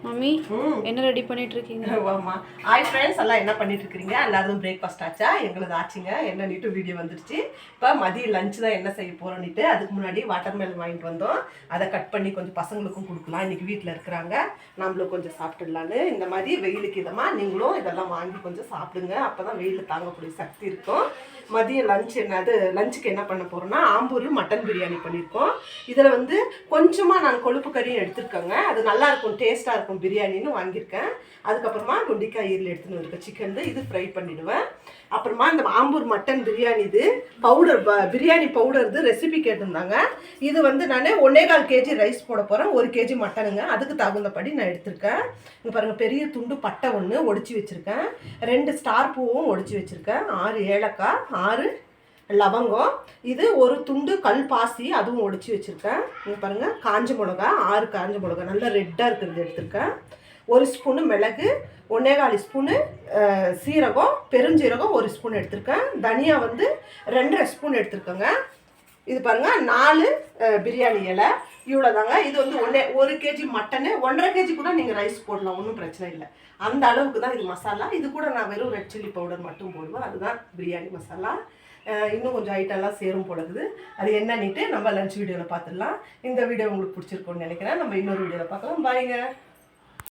Mummy என்ன ready பண்ணிட்டு இருக்கீங்க? ஆமா. ஹாய் ஃப்ரெண்ட்ஸ், எல்லாம் என்ன பண்ணிட்டு இருக்கீங்க? எல்லாரும் பிரேக்ஃபாஸ்ட் ஆச்சா? எங்களது ஆச்சுங்க. என்னன்னுட்டு வீடியோ வந்துருச்சு. இப்போ மதியம் லஞ்ச் தான் என்ன செய்ய போறோம்னுட்டு அதுக்கு முன்னாடி வாட்டர்மெலன் வாங்கிட்டு வந்தோம். அதை கட் பண்ணி கொஞ்சம் பசங்களுக்கும் கொடுக்கலாம். இன்னைக்கு வீட்டில் இருக்கிறாங்க, நம்மளும் கொஞ்சம் சாப்பிட்டுடலான்னு. இந்த மாதிரி வெயிலுக்கு இதமாக நீங்களும் இதெல்லாம் வாங்கி கொஞ்சம் சாப்பிடுங்க. அப்போ தான் வெயிலில் தாங்கக்கூடிய சக்தி இருக்கும். மதியம் லஞ்ச் என்னது லஞ்சுக்கு என்ன பண்ண போகிறோம்னா ஆம்பூர் மட்டன் பிரியாணி பண்ணியிருக்கோம். இதில் வந்து கொஞ்சமாக நான் கொழுப்பு கறியும் எடுத்துருக்கேங்க. அது நல்லாயிருக்கும், டேஸ்ட்டாக இருக்கும் பிரியாணின்னு வாங்கியிருக்கேன். அதுக்கப்புறமா குண்டிக்காய் ஈரல் எடுத்துன்னு வந்திருக்கேன். சிக்கன் இது ஃப்ரை பண்ணிவிடுவேன். அப்புறமா இந்த ஆம்பூர் மட்டன் பிரியாணி இது பவுடர் பிரியாணி பவுடர் இது ரெசிபி கேட்டிருந்தாங்க. இது வந்து நான் 1.25 kg ரைஸ் போட போகிறேன், 1 kg மட்டனுங்க. அதுக்கு தகுந்தபடி நான் எடுத்திருக்கேன். இங்கே பாருங்கள், பெரிய துண்டு பட்டை ஒன்று ஒடிச்சு வச்சுருக்கேன், 2 ஸ்டார் பூவும் ஒடிச்சு வச்சுருக்கேன், 6 ஏலக்காய், 6 லவங்கம், இது ஒரு துண்டு கல் பாசி அதுவும் ஒடிச்சு வச்சுருக்கேன். இங்கே பாருங்கள், காஞ்ச மிளகா 6 காஞ்ச மிளகா நல்லா ரெட்டாக இருக்கிறது எடுத்திருக்கேன். 1 ஸ்பூனு மிளகு, 1.25 ஸ்பூனு சீரகம், பெருஞ்சீரகம் 1 ஸ்பூன் எடுத்திருக்கேன். தனியா வந்து 2.5 ஸ்பூன் எடுத்திருக்கேங்க. இது பாருங்கள், 4 பிரியாணி இலை, இவ்வளோதாங்க. இது வந்து 1 kg மட்டனு, 1.5 kg கூட நீங்கள் ரைஸ் போடலாம், ஒன்றும் பிரச்சனை இல்லை. அந்த அளவுக்கு தான் இது மசாலா. இது கூட நான் வெறும் ரெட் சில்லி பவுடர் மட்டும் போடுவேன், அதுதான் பிரியாணி மசாலா. இன்னும் கொஞ்சம் ஐட்டம்லாம் சேரும் போடுது. அது என்னன்னுட்டு நம்ம லஞ்ச் வீடியோவில் பார்த்துடலாம். இந்த வீடியோ உங்களுக்கு பிடிச்சிருக்கோன்னு நினைக்கிறேன். நம்ம இன்னொரு வீடியோவில் பார்க்கலாம். பாய்ங்க.